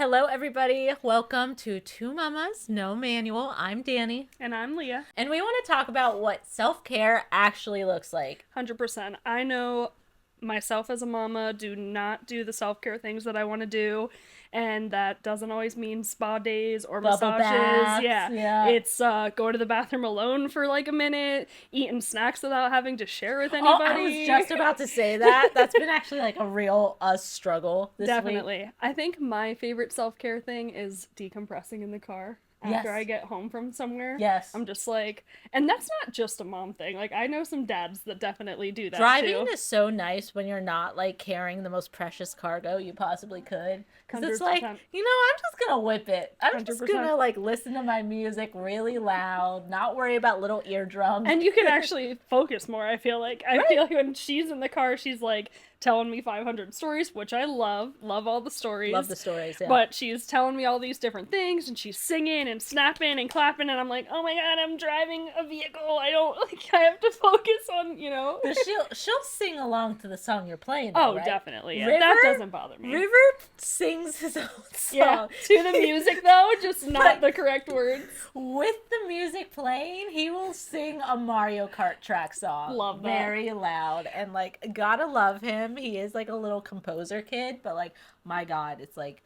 Hello, everybody. Welcome to Two Mamas, No Manual. I'm Dani. And I'm Leah. And we want to talk about what self-care actually looks like. 100%. I know myself as a mama do not do the self-care things that I want to do. And that doesn't always mean spa days or Bubble massages. baths, yeah. It's going to the bathroom alone for like a minute, eating snacks without having to share with anybody. Oh, I was just about to say that. That's been actually like a real struggle this Definitely. week. I think my favorite self-care thing is decompressing in the car. After I get home from somewhere. Yes. I'm just like, and that's not just a mom thing. Like, I know some dads that definitely do that Driving too. is so nice when you're not like carrying the most precious cargo you possibly could. Because it's like, 100%. I'm just going to whip it. I'm just 100%. going to like listen to my music really loud, not worry about little eardrums. And you can actually focus more, I feel like. I feel like when she's in the car, she's like telling me 500 stories, which I love. Love all the stories. Love the stories, yeah. But she's telling me all these different things, and she's singing and snapping and clapping, and I'm like, oh my god, I'm driving a vehicle. I don't, like, I have to focus on, you know. But she'll sing along to the song you're playing, though, Oh, right? definitely. Yeah. River, that doesn't bother me. River sings his own song. Yeah, to the music, though, just not the correct words. With the music playing, he will sing a Mario Kart track song. Love that. Very loud. And, like, gotta love him. He is, like, a little composer kid, but, like, my god, it's, like,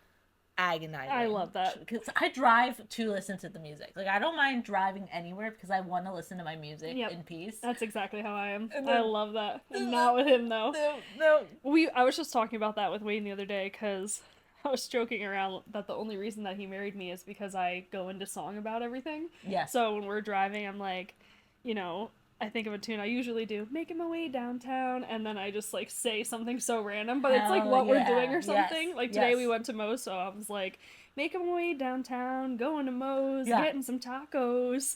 agonizing. I love that. Because I drive to listen to the music. Like, I don't mind driving anywhere because I want to listen to my music in peace. That's exactly how I am. Then, I love that. And not with him, though. No. I was just talking about that with Wayne the other day, because I was joking around that the only reason that he married me is because I go into song about everything. Yes. So when we're driving, I'm like, you know, I think of a tune I usually do, making my way downtown, and then I just like say something so random, but it's like what we're doing or something. Yes. Like today we went to Moe's, so I was like, making my way downtown, going to Moe's, getting some tacos.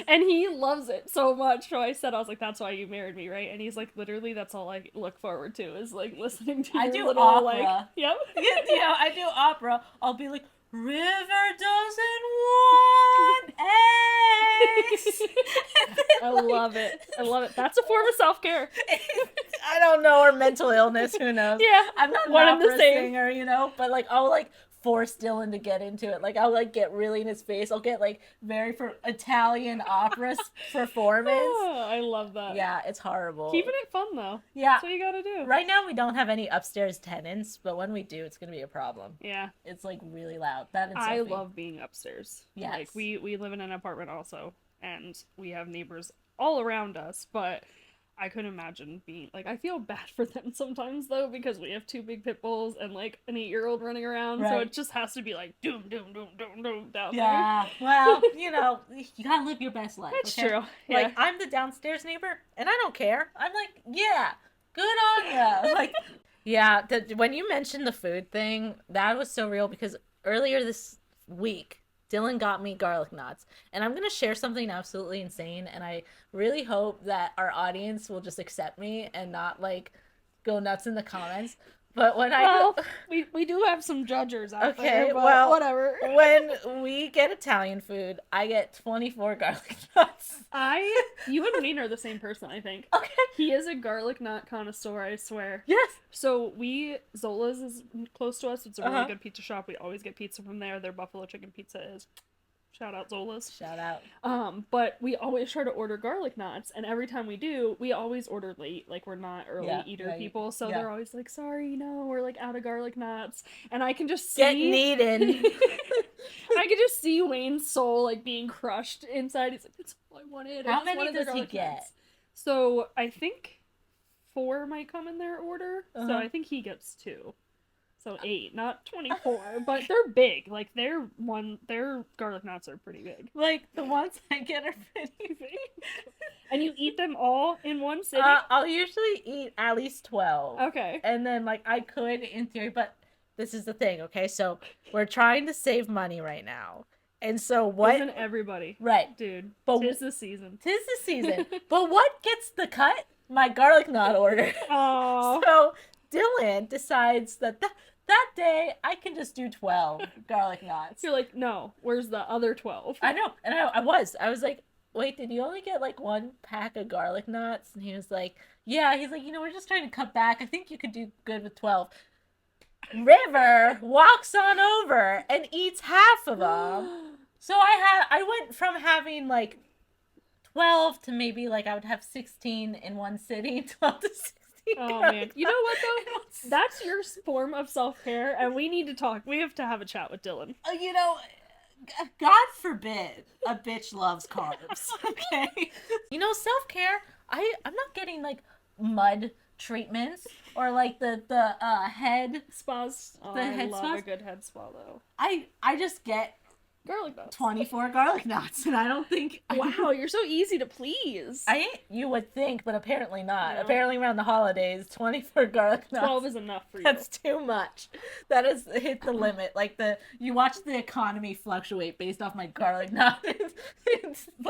And he loves it so much. So I said, I was like, that's why you married me, right? And he's like, literally, that's all I look forward to is like listening to I do little, opera. like, yep. Yeah, I do opera. I'll be like, River doesn't want eggs. I love it. I love it. That's a form of self-care. I don't know, or mental illness, who knows? Yeah, I'm not an one and the opera same. singer, you know, but like I'll like force Dylan to get into it. Like I'll like get really in his face. I'll get like very for Italian opera performance. Oh, I love that. Yeah, it's horrible. Keeping it fun though. Yeah. That's what you gotta do. Right now we don't have any upstairs tenants, but when we do, it's gonna be a problem. Yeah. It's like really loud. That and I Sophie. love being upstairs. Yes. Like we live in an apartment also, and we have neighbors all around us, but I couldn't imagine being like, I feel bad for them sometimes though, because we have two big pit bulls and like an 8-year-old running around, so it just has to be like doom doom doom doom doom down there. Yeah, well, you know, you gotta live your best life. That's okay? true. Like Yeah. I'm the downstairs neighbor, and I don't care. I'm like, yeah, good on ya. Like, yeah. When you mentioned the food thing, that was so real because earlier this week, Dylan got me garlic knots, and I'm gonna share something absolutely insane, and I really hope that our audience will just accept me and not like go nuts in the comments. But when we do have some judgers out okay, there, but well, whatever. When we get Italian food, I get 24 garlic knots. You and Wayne are the same person, I think. Okay. He is a garlic knot connoisseur, I swear. Yes. So Zola's is close to us. It's a really good pizza shop. We always get pizza from there. Their buffalo chicken pizza is, shout out Zola's. Shout out. But we always try to order garlic knots, and every time we do, we always order late. Like, we're not early eater people, so they're always like, sorry, no, we're like out of garlic knots. And I can just see Get needed. I can just see Wayne's soul like being crushed inside. He's like, that's all I wanted. How many does he get? Nuts. So I think 4 might come in their order. So I think he gets 2. So 8, not 24, but they're big. Like their garlic knots are pretty big. Like the ones I get are pretty big. And you eat them all in one sitting? I'll usually eat at least 12. Okay. And then like I could in theory, but this is the thing, okay? So we're trying to save money right now. And so what? Isn't everybody? Right. Dude, but tis the season. Tis the season. But what gets the cut? My garlic knot order. Oh. So Dylan decides that that day I can just do 12 garlic knots. You're like, no, where's the other 12? I know. And I was like, wait, did you only get like 1 pack of garlic knots? And he was like, yeah. He's like, we're just trying to cut back. I think you could do good with 12. River walks on over and eats half of them. So I went from having like 12 to maybe like I would have 16 in one sitting, 12 to 16 Oh man, garlic you know what knots. though? That's your form of self care, and we need to talk. We have to have a chat with Dylan. You know, God forbid a bitch loves carbs. Okay. You know, self care. I'm not getting like mud treatments or like the head Spas. Oh, the I head love spas. a good head spa though. I just get Garlic nuts. 24 garlic knots, and I don't think. Wow, you're so easy to please. You would think, but apparently not. No. Apparently, around the holidays, 24 garlic nuts. 12 is enough for you. That's too much. That has hit the limit. Like you watch the economy fluctuate based off my garlic nut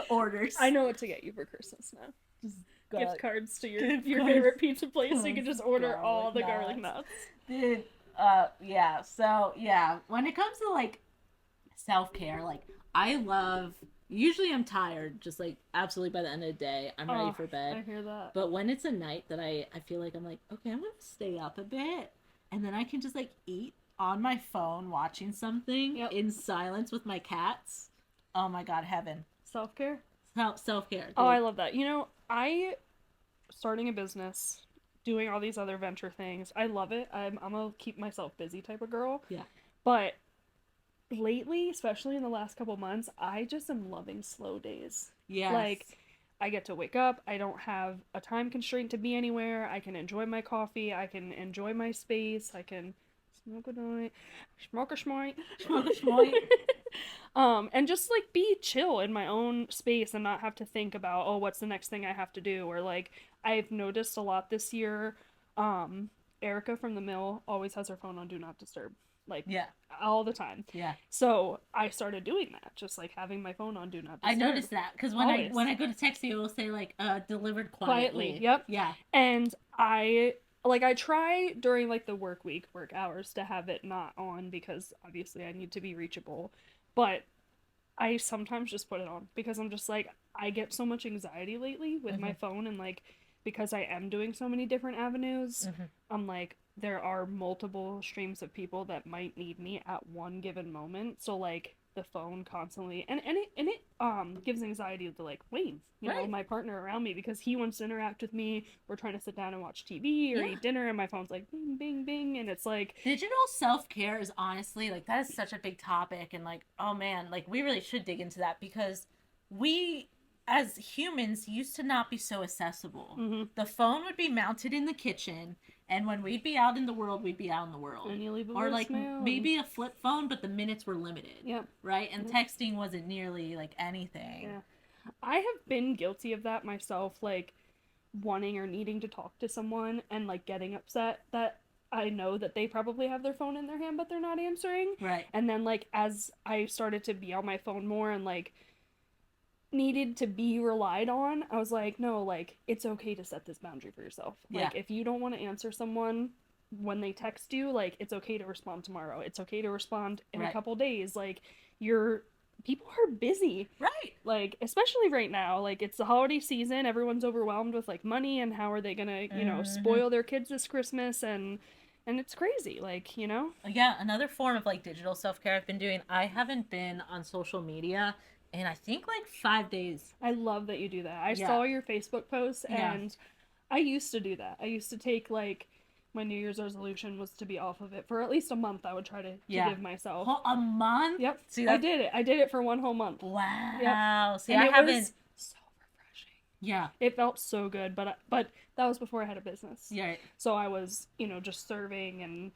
orders. I know what to get you for Christmas now. Just Gift cards to your cards. favorite pizza place, so you can just order Garlic all the nuts. garlic nuts. Dude, yeah. So yeah, when it comes to like self-care, like I love. Usually I'm tired, just like absolutely by the end of the day, I'm ready for bed. I hear that. But when it's a night that I feel like I'm like, okay, I'm gonna stay up a bit, and then I can just like eat on my phone watching something in silence with my cats. Oh my god, heaven. Self care. Self care. Oh, I love that. You know, starting a business, doing all these other venture things. I love it. I'm a keep myself busy type of girl. Yeah. But lately, especially in the last couple months, I just am loving slow days. Yes. Like, I get to wake up. I don't have a time constraint to be anywhere. I can enjoy my coffee. I can enjoy my space. I can smoke a joint, smoke a schmoint, Smoke a schmoint. and just like be chill in my own space and not have to think about, oh, what's the next thing I have to do, or like I've noticed a lot this year. Erica from the mill always has her phone on do not disturb. Like, all the time. Yeah. So I started doing that, just like having my phone on do not disturb. I noticed that because when I go to text you, it will say like delivered quietly. Yep. Yeah. And I try during like the work hours to have it not on because obviously I need to be reachable, but I sometimes just put it on because I'm just like, I get so much anxiety lately with my phone, and like because I am doing so many different avenues, I'm like, there are multiple streams of people that might need me at one given moment. So like the phone constantly and it gives anxiety to like Wayne, you know, my partner around me, because he wants to interact with me. We're trying to sit down and watch TV or eat dinner, and my phone's like bing bing bing, and it's like digital self-care is honestly like that is such a big topic, and like, oh man, like we really should dig into that because we as humans used to not be so accessible. The phone would be mounted in the kitchen, and when we'd be out in the world, we'd be out in the world. And you leave a or like voicemail maybe a flip phone, but the minutes were limited. Yep. Right? And texting wasn't nearly like anything. Yeah. I have been guilty of that myself, like wanting or needing to talk to someone and like getting upset that I know that they probably have their phone in their hand but they're not answering. Right. And then like as I started to be on my phone more and like needed to be relied on, I was like, no, like it's okay to set this boundary for yourself. Like if you don't want to answer someone when they text you, like it's okay to respond tomorrow. It's okay to respond in a couple days. Like people are busy. Right. Like, especially right now, like it's the holiday season, everyone's overwhelmed with like money and how are they gonna, you know, spoil their kids this Christmas, and it's crazy, like, you know? Yeah, another form of like digital self-care I've been doing, I haven't been on social media in I think like 5 days. I love that you do that. I saw your Facebook posts, and I used to do that. I used to take like my New Year's resolution was to be off of it for at least a month. I would try to give myself a month. Yep. See, I did it. I did it for one whole month. Wow. Yep. See, and I haven't. Was so refreshing. Yeah. It felt so good, but that was before I had a business. Yeah. So I was, you know, just serving, and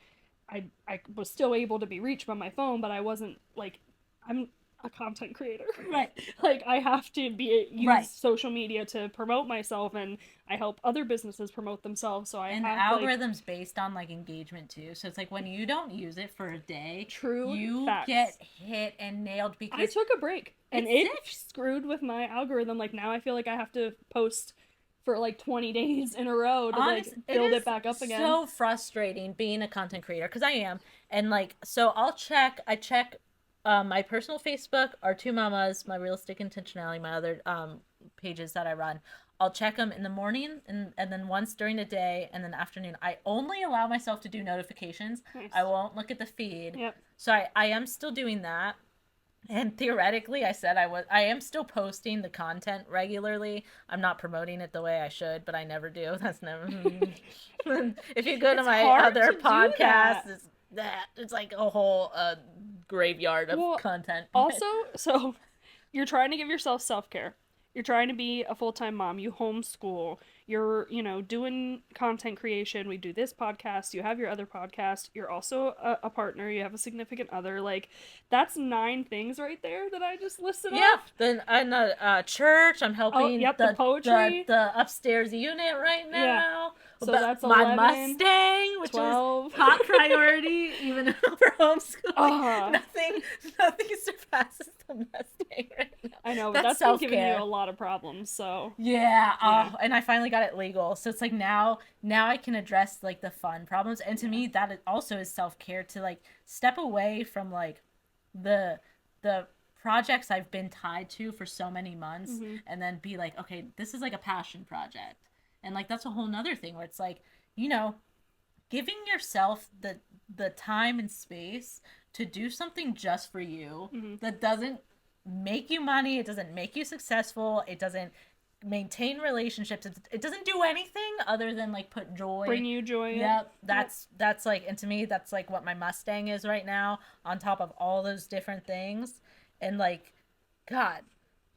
I was still able to be reached by my phone, but I wasn't like, I'm a content creator. Right. Like I have to use social media to promote myself, and I help other businesses promote themselves. So I and have the algorithm's based on like engagement too. So it's like when you don't use it for a day, you facts. get hit and nailed because I took a break and it screwed with my algorithm. Like now I feel like I have to post for like 20 days in a row to like build it back up again. So frustrating being a content creator, because I am, and like so I check my personal Facebook, our two mamas, my realistic intentionality, my other pages that I run I'll check them in the morning and then once during the day and then afternoon. I only allow myself to do notifications. Nice. I won't look at the feed. Yep. So I am still doing that. And theoretically, I am still posting the content regularly. I'm not promoting it the way I should, but I never do. That's never. If you go to my other podcasts, it's like a whole graveyard of content. Also, so you're trying to give yourself self-care. You're trying to be a full-time mom. You homeschool. You're, doing content creation. We do this podcast. You have your other podcast. You're also a partner. You have a significant other. Like, that's 9 things right there that I just listed off. Then I'm the church. I'm helping the poetry. The upstairs unit right now. Yeah. So that's my 11, Mustang, which 12. is top priority, even for homeschooling. Nothing surpasses the Mustang right now. I know, but that's been giving you a lot of problems. So yeah. And I finally got it legal, so it's like now I can address like the fun problems, and to me that also is self-care, to like step away from like the projects I've been tied to for so many months, and then be like, okay, this is like a passion project. And like that's a whole nother thing where it's like, giving yourself the time and space to do something just for you that doesn't make you money, it doesn't make you successful, it doesn't maintain relationships, it doesn't do anything other than like bring you joy. Yep. That's like, and to me that's like what my Mustang is right now, on top of all those different things. And like, God,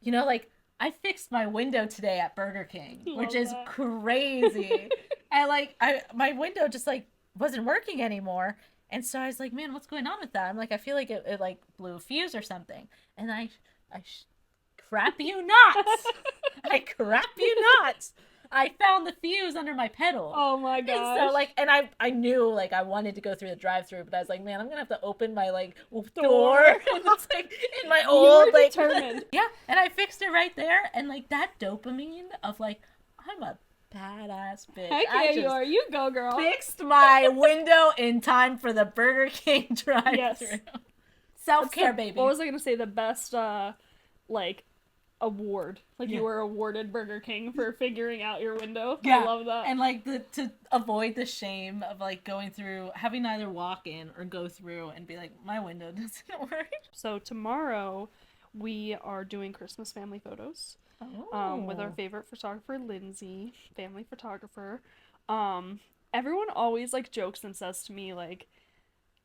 like I fixed my window today at Burger King, which is crazy. And like my window just like wasn't working anymore. And so I was like, man, what's going on with that? I'm like, I feel like it like blew a fuse or something. And I crap you not. I crap you not. I found the fuse under my pedal. Oh my gosh. And so like, and I knew like I wanted to go through the drive-thru, but I was like, man, I'm gonna have to open my like door. And it's like in my old like determined. Yeah, and I fixed it right there, and like that dopamine of like, I'm a badass bitch. Heck yeah, you are. You go, girl. Fixed my window in time for the Burger King drive-thru. Yes. Self-care, baby. What was I gonna say? The best like award, like you were awarded Burger King for figuring out your window. I love that. And like to avoid the shame of like going through, having either walk in or go through and be like, my window doesn't work. So tomorrow we are doing Christmas family photos with our favorite photographer, Lindsay, family photographer. Everyone always like jokes and says to me like,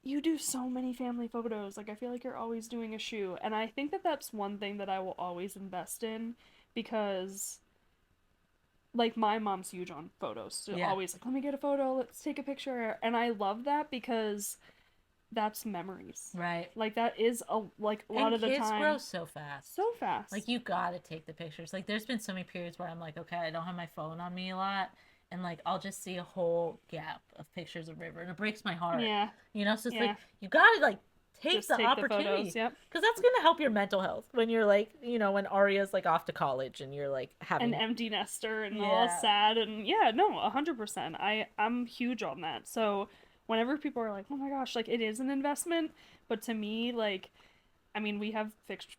you do so many family photos, like I feel like you're always doing a shoot. And I think that that's one thing that I will always invest in, because like my mom's huge on photos, so always like, let me get a photo, let's take a picture. And I love that because that's memories, right? Like that is a lot of the time. Kids grow so fast. Like you gotta take the pictures. Like there's been so many periods where I'm like, okay, I don't have my phone on me a lot, and like I'll just see a whole gap of pictures of River, and it breaks my heart. Yeah. So it's like you gotta like take the opportunity, because that's gonna help your mental health when you're like, when Arya's like off to college and you're like having an empty nester and all sad. And 100%. I'm huge on that. So whenever people are like, oh my gosh, like it is an investment, but to me, like, I mean, we have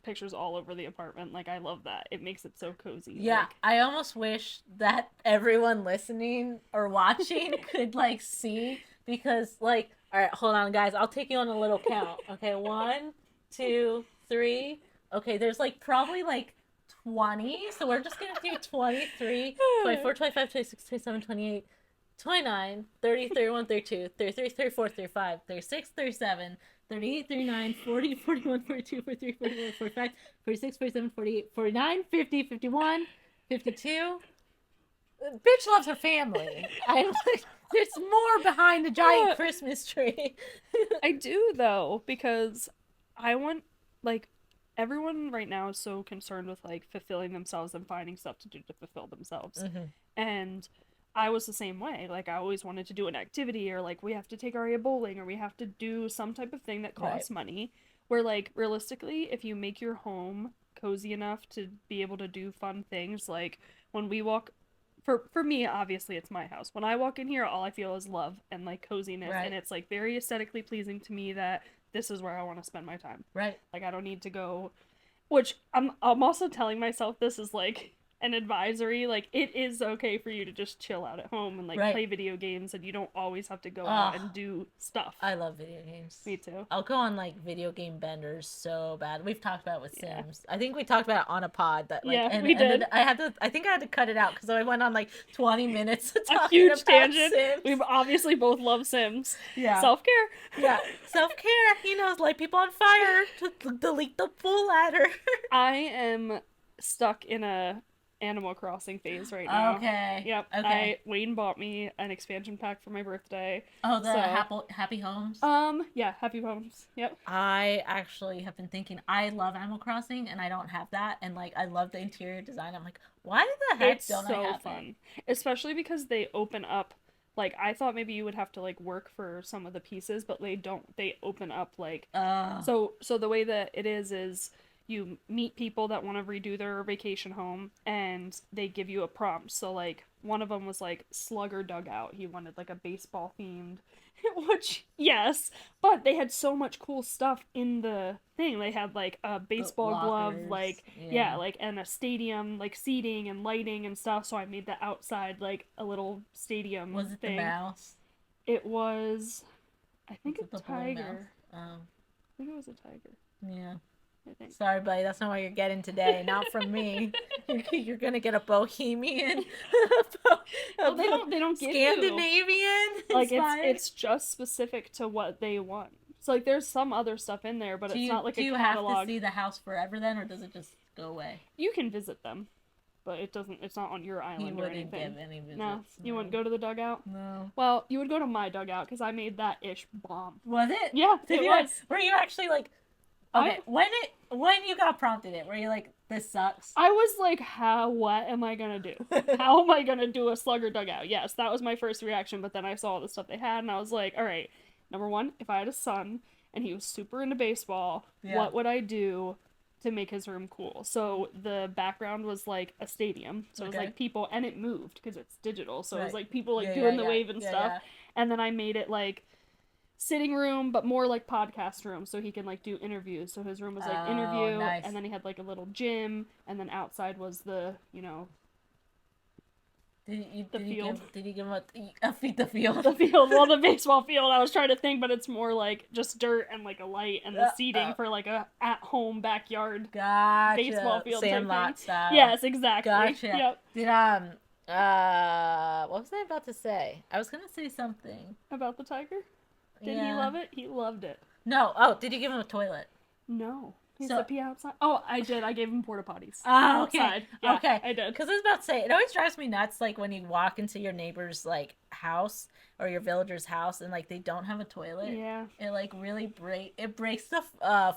pictures all over the apartment. Like, I love that. It makes it so cozy. Yeah, like, I almost wish that everyone listening or watching could, like, see. Because, like, all right, hold on, guys. I'll take you on a little count. Okay, 1, 2, 3. Okay, there's, like, probably, like, 20. So we're just going to do 23, 24, 25, 26, 27, 28, 29, 30, 31, 32, 33, 34, 35, 36, 37, 38, 39, 40, 41, 42, 43, 44, 45, 46, 47, 48, 49, 50, 51, 52. Bitch loves her family. There's more behind the giant Christmas tree. I do, though, because I want, like, everyone right now is so concerned with, like, fulfilling themselves and finding stuff to do to fulfill themselves. Mm-hmm. And I was the same way. Like, I always wanted to do an activity, or, like, we have to take Arya bowling, or we have to do some type of thing that costs money. Where, like, realistically, if you make your home cozy enough to be able to do fun things, like, when we walk... For me, obviously, it's my house. When I walk in here, all I feel is love and, like, coziness. Right. And it's, like, very aesthetically pleasing to me that this is where I want to spend my time. Right. Like, I don't need to go... Which, I'm also telling myself this is, like... an advisory. Like, it is okay for you to just chill out at home and like Right. play video games, and you don't always have to go out and Ugh. do stuff. I love video games. Me too. I'll go on like video game benders so bad. We've talked about it with Yeah. Sims. I think we talked about it on a pod that like, Yeah, and, we and then did. I think I had to cut it out because I went on like 20 minutes A talking huge about tangent. Sims. We obviously both love Sims. Yeah. Self-care. Yeah, self care. Light people on fire to delete the pool ladder. I am stuck in a Animal Crossing phase right now. Okay. Yep. Okay. Wayne bought me an expansion pack for my birthday. Oh, the So- happy homes. Yeah, Happy Homes. Yep. I actually have been thinking I love Animal Crossing and I don't have that, and like I love the interior design. I'm like, why the heck It's don't I so have fun. Especially because they open up, like, I thought maybe you would have to like work for some of the pieces, but they don't. They open up like it? so the way that it is you meet people that want to redo their vacation home, and they give you a prompt. So like one of them was like Slugger Dugout. He wanted like a baseball themed, which yes, but they had so much cool stuff in the thing. They had like a baseball glove, lockers, like yeah. like, and a stadium, like seating and lighting and stuff. So I made the outside like a little stadium. Was it thing. the mouse? It was, I think, Was it a the blue tiger. mouse? I think it was a tiger. Yeah. I think. Sorry, buddy. That's not what you're getting today. Not from me. You're gonna get a bohemian, Well, they don't give you Scandinavian. like inspired. it's just specific to what they want. So like there's some other stuff in there, but Do it's you, not like do a you catalog. have to see the house forever then, or does it just go away? You can visit them, but it doesn't. It's not on your He island or wouldn't anything. give any visits. No, you wouldn't go to the dugout. No. Well, you would go to my dugout because I made that ish bomb. Was it? Yeah, Did it you? was. Were you actually like? Okay. When you got prompted it, were you like, this sucks? I was like, what am I gonna do? How am I gonna do a Slugger Dugout? Yes, that was my first reaction, but then I saw all the stuff they had, and I was like, all right, number one, if I had a son and he was super into baseball, Yeah. what would I do to make his room cool? So the background was like a stadium, so it was Okay. like people, and it moved because it's digital, so it was Right. like people like Yeah, doing yeah, the wave and yeah, stuff, yeah. and then I made it like sitting room, but more like podcast room, so he can like do interviews. So his room was like Oh, interview, nice. and then he had like a little gym, and then outside was the Did you field. Did you give him a feed the field? the field, well, the baseball field. I was trying to think, but it's more like just dirt and like a light and the seating for like a at-home backyard. Gotcha. Baseball field type Sandlot thing. style. Yes, exactly. Gotcha. Yep. Did what was I about to say? I was gonna say something. About the tiger. Did he Yeah. love it? He loved it. No. Oh, did you give him a toilet? No. He's So- a pee outside. Oh, I did. I gave him porta potties. Oh, okay. Outside. Yeah, Okay. I did. Because I was about to say, it always drives me nuts, like when you walk into your neighbor's like house or your villager's house, and like they don't have a toilet. Yeah. It like really breaks the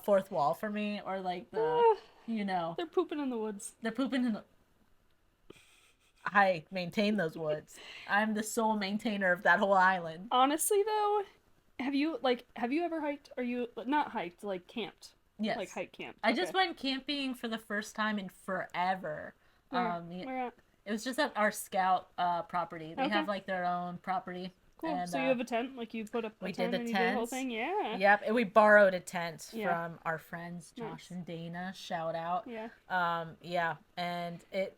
fourth wall for me, or like the Ah, they're pooping in the woods. they're pooping in the. I maintain those woods. I'm the sole maintainer of that whole island. Honestly, though, have you ever hiked? Are you not hiked, like camped? Yes. Like hike camp. I just went camping for the first time in forever. Where at? It was just at our scout property. They Okay. have like their own property. Cool. And, so you have a tent? Like you put up a we tent did and the you did the whole tents. thing? Yeah. Yep, and we borrowed a tent Yeah. from our friends Josh Nice. and Dana. Shout out. Yeah. Yeah, and it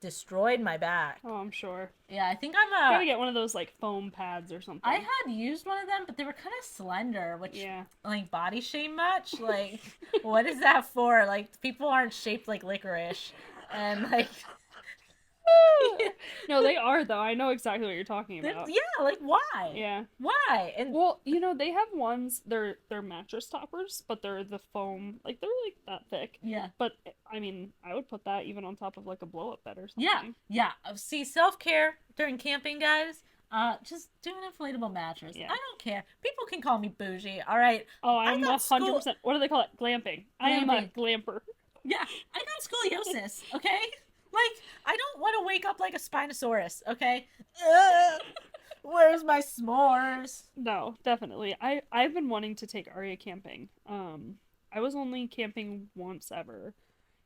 destroyed my back. Oh, I'm sure. Yeah, I think You I'm gotta get one of those like foam pads or something. I had used one of them, but they were kind of slender, which Yeah. like body shame much. Like, what is that for? Like, people aren't shaped like licorice, and like, No, they are though. I know exactly what you're talking about. yeah, like why? Yeah. Why? And Well, they have ones. They're mattress toppers, but they're the foam. Like they're like that thick. yeah, But I mean, I would put that even on top of like a blow up bed or something. yeah. See, self-care during camping, guys. Just do an inflatable mattress. Yeah. I don't care. People can call me bougie. All right. Oh, I'm got 100%. What do they call it? Glamping. I am a glamper. Yeah, I got scoliosis. Okay. Like, I don't want to wake up like a Spinosaurus. Okay. Where's my s'mores? No, definitely. I've been wanting to take Arya camping. I was only camping once ever.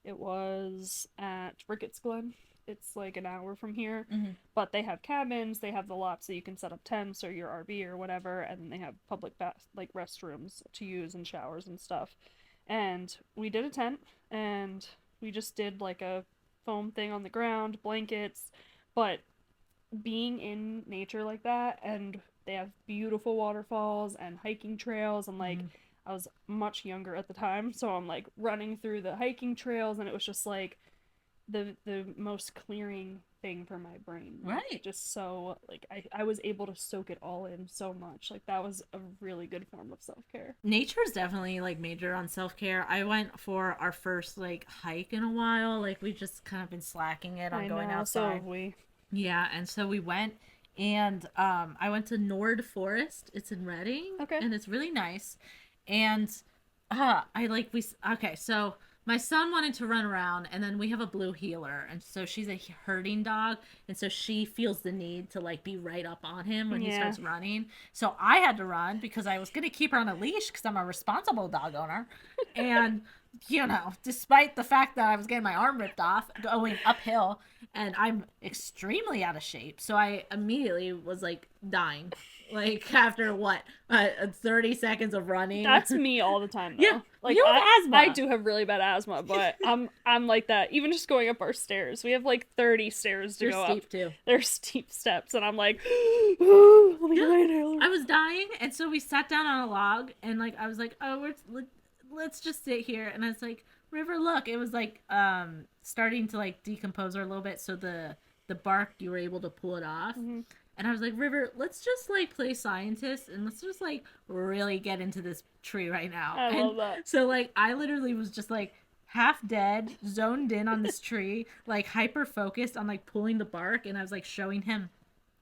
It was at Ricketts Glen. It's like an hour from here, Mhm. but they have cabins. They have the lots that you can set up tents or your RV or whatever, and then they have public like restrooms to use and showers and stuff. And we did a tent, and we just did like a foam thing on the ground, blankets, but being in nature like that, and they have beautiful waterfalls and hiking trails, and like I was much younger at the time, so I'm like running through the hiking trails, and it was just like the most clearing thing for my brain. Right. Just so like I was able to soak it all in so much. Like that was a really good form of self-care. Nature is definitely like major on self-care. I went for our first like hike in a while. Like we just kind of been slacking it on going So outside. have we. Yeah, and so we went, and I went to Nord Forest. It's in Reading. Okay. And it's really nice. And I like we okay, so my son wanted to run around, and then we have a blue heeler, and so she's a herding dog, and so she feels the need to like be right up on him when he starts running. So I had to run because I was gonna keep her on a leash because I'm a responsible dog owner, and you know, despite the fact that I was getting my arm ripped off going uphill, and I'm extremely out of shape, so I immediately was like dying. Like after what 30 seconds of running. That's me all the time though. Yeah, like you have asthma. I do have really bad asthma, but I'm like that. Even just going up our stairs, we have like 30 stairs to go up. They're steep too. They're steep steps, and I'm like, let me lay down. I was dying, and so we sat down on a log, and like I was like, oh, let's just sit here, and I was like, River, look, it was like starting to like decompose her a little bit, so the bark, you were able to pull it off. And I was like, River, let's just like play scientist, and let's just like really get into this tree right now. I love that. So like I literally was just like half dead, zoned in on this tree, like hyper focused on like pulling the bark, and I was like showing him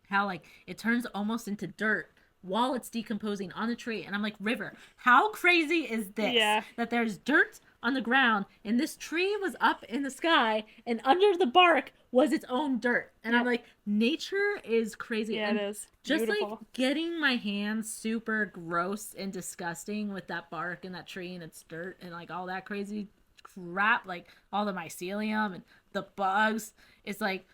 how like it turns almost into dirt while it's decomposing on the tree. And I'm like, River, how crazy is this? Yeah. That there's dirt on the ground, and this tree was up in the sky, and under the bark was its own dirt. And I'm like, nature is crazy. Yeah, and it is. Just Beautiful. like getting my hands super gross and disgusting with that bark and that tree and its dirt and like all that crazy crap, like all the mycelium and the bugs. It's like,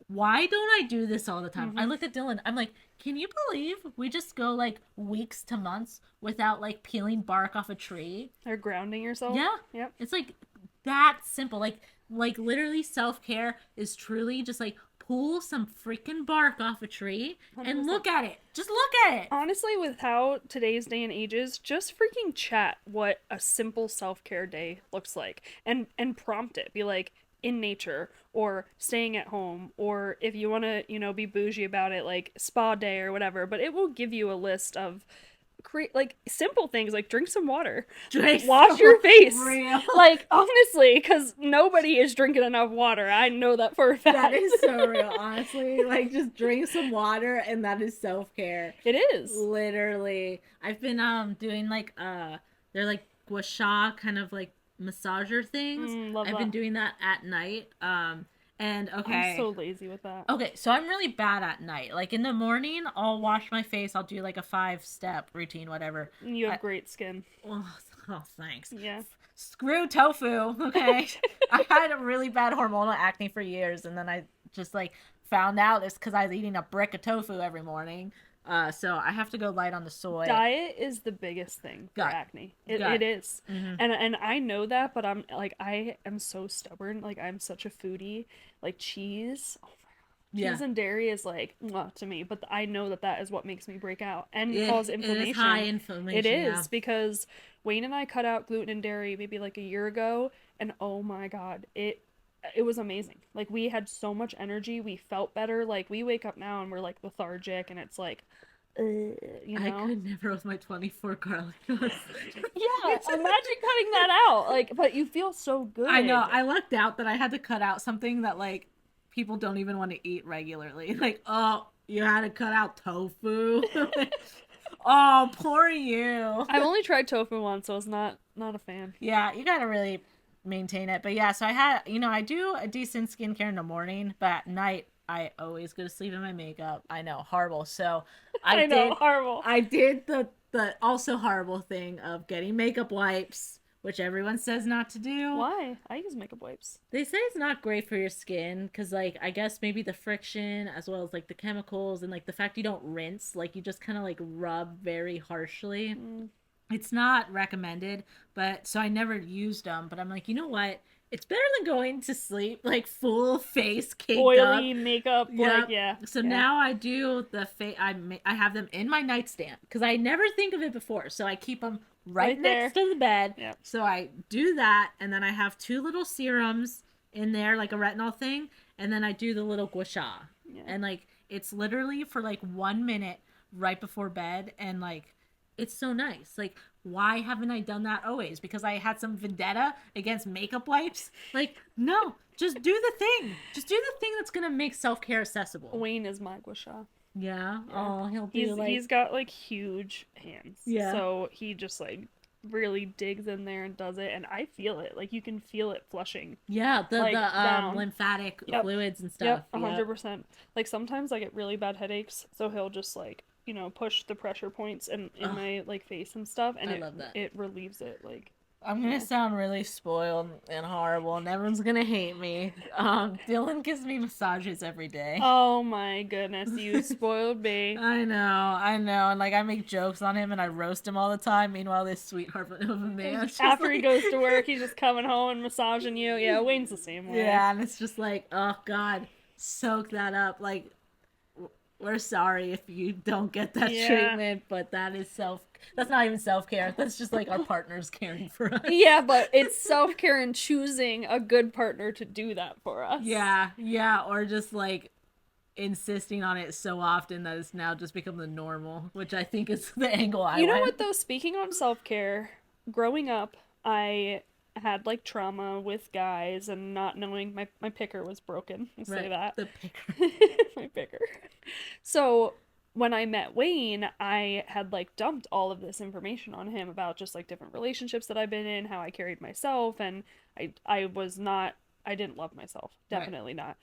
why don't I do this all the time? I looked at Dylan. I'm like, can you believe we just go like weeks to months without like peeling bark off a tree? Or grounding yourself. Yeah. Yep. It's like that simple. Like literally self-care is truly just like pull some freaking bark off a tree and 100%. look at it. Just look at it. Honestly, with how today's day and age is, just freaking chat what a simple self-care day looks like, and prompt it. Be like, in nature, or staying at home, or if you want to, you know, be bougie about it, like spa day or whatever, but it will give you a list of like simple things, like drink some water, wash your face, real. like honestly, because nobody is drinking enough water. I know that for a fact. That is so real, honestly. Like, just drink some water, and that is self-care. It is. Literally. I've been doing like they're like gua sha kind of like massager things. Love I've that. been doing that at night. And okay. I'm so lazy with that. Okay, so I'm really bad at night. Like in the morning, I'll wash my face. I'll do like a 5-step routine, whatever. You have great skin. Oh, thanks. Yeah. Screw tofu, okay? I had a really bad hormonal acne for years, and then I just like found out it's because I was eating a brick of tofu every morning. So I have to go light on the soy. Diet is the biggest thing for acne. It is. Mm-hmm. And I know that, but I'm like, I am so stubborn. Like, I'm such a foodie. Like, cheese. Oh my God. Cheese and dairy is like, mwah, to me. But I know that is what makes me break out and cause inflammation. It is high inflammation. It is, because Wayne and I cut out gluten and dairy maybe like a year ago. And oh my God, it was amazing. Like, we had so much energy. We felt better. Like, we wake up now and we're like lethargic, and it's like, you know? I could never with my 24 garlic knots. Yeah, imagine cutting that out. Like, but you feel so good. I know. I lucked out that I had to cut out something that like people don't even want to eat regularly. Like, oh, you had to cut out tofu. Oh, poor you. I've only tried tofu once, so I was not a fan. Yeah, you gotta really maintain it. But yeah, so I had, I do a decent skincare in the morning, but at night I always go to sleep in my makeup. I know, horrible. So I did horrible. I did the also horrible thing of getting makeup wipes, which everyone says not to do. Why? I use makeup wipes. They say it's not great for your skin because, like, I guess maybe the friction as well as, like, the chemicals and, like, the fact you don't rinse. Like, you just kind of, like, rub very harshly. It's not recommended, but so I never used them. But I'm like, you know what? It's better than going to sleep like full face caked up. Oily makeup, like, Yep. yeah, So yeah. now I do the I have them in my nightstand because I never think of it before. So I keep them right Right next there. to the bed. Yep. So I do that, and then I have two little serums in there, like a retinol thing, and then I do the little gua sha, Yeah. and like it's literally for like 1 minute right before bed, and like it's so nice. Like, why haven't I done that always? Because I had some vendetta against makeup wipes? Like, no, just do the thing. Just do the thing that's gonna make self care accessible. Wayne is my gua sha. Yeah. Yeah. Oh, he'll do like He's got like huge hands. yeah. So he just like really digs in there and does it, and I feel it. Like you can feel it flushing. Yeah, the Like down. lymphatic Yep. fluids and stuff. Yep, 100%. Like sometimes I get really bad headaches, so he'll just like, push the pressure points in my like face and stuff, and I love that. it relieves it. Like I'm gonna sound really spoiled and horrible, and everyone's gonna hate me. Dylan gives me massages every day. oh my goodness, you spoiled me. I know, and like I make jokes on him and I roast him all the time. Meanwhile, this sweetheart of a man, After he goes to work, he's just coming home and massaging you. Yeah, Wayne's the same way. yeah, and it's just like, oh God, soak that up. Like, we're sorry if you don't get that treatment, but that's not even self-care. That's just like our partners caring for us. Yeah, but it's self-care and choosing a good partner to do that for us. Yeah, or just like insisting on it so often that it's now just become the normal, which I think is the angle I You know went. what though, speaking on self-care, growing up, I had like trauma with guys and not knowing my picker was broken. We'll say that. The picker. My picker. So when I met Wayne, I had like dumped all of this information on him about just like different relationships that I've been in, how I carried myself, and I was not I didn't love myself. Definitely not.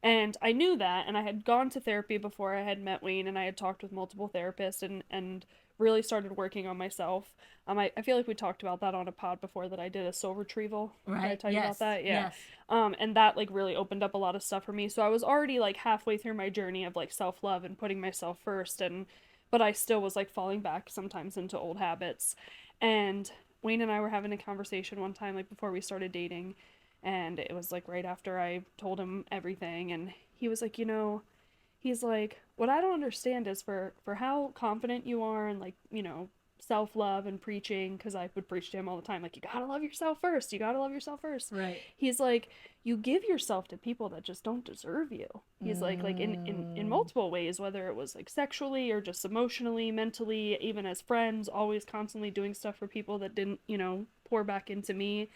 And I knew that, and I had gone to therapy before I had met Wayne, and I had talked with multiple therapists and really started working on myself. I feel like we talked about that on a pod before, that I did a soul retrieval. Did I tell you about that? Yeah. Yes. And that like really opened up a lot of stuff for me. So I was already like halfway through my journey of like self-love and putting myself first, but I still was like falling back sometimes into old habits. And Wayne and I were having a conversation one time like before we started dating, and it was like right after I told him everything, and he was like, he's like, what I don't understand is for how confident you are and like, self-love and preaching, because I would preach to him all the time, like, you gotta love yourself first, you gotta love yourself first. Right. He's like, you give yourself to people that just don't deserve you. He's like in multiple ways, whether it was like sexually or just emotionally, mentally, even as friends, always constantly doing stuff for people that didn't, pour back into me.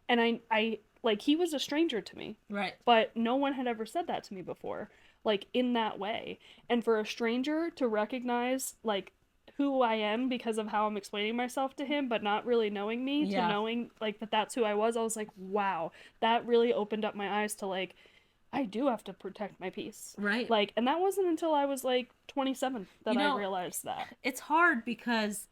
And I like, he was a stranger to me. Right. But no one had ever said that to me before, like in that way. And for a stranger to recognize like who I am because of how I'm explaining myself to him, but not really knowing me, to knowing like that's who I was like, wow, that really opened up my eyes to like, I do have to protect my peace. Right. Like, and that wasn't until I was like 27 that I realized that. It's hard because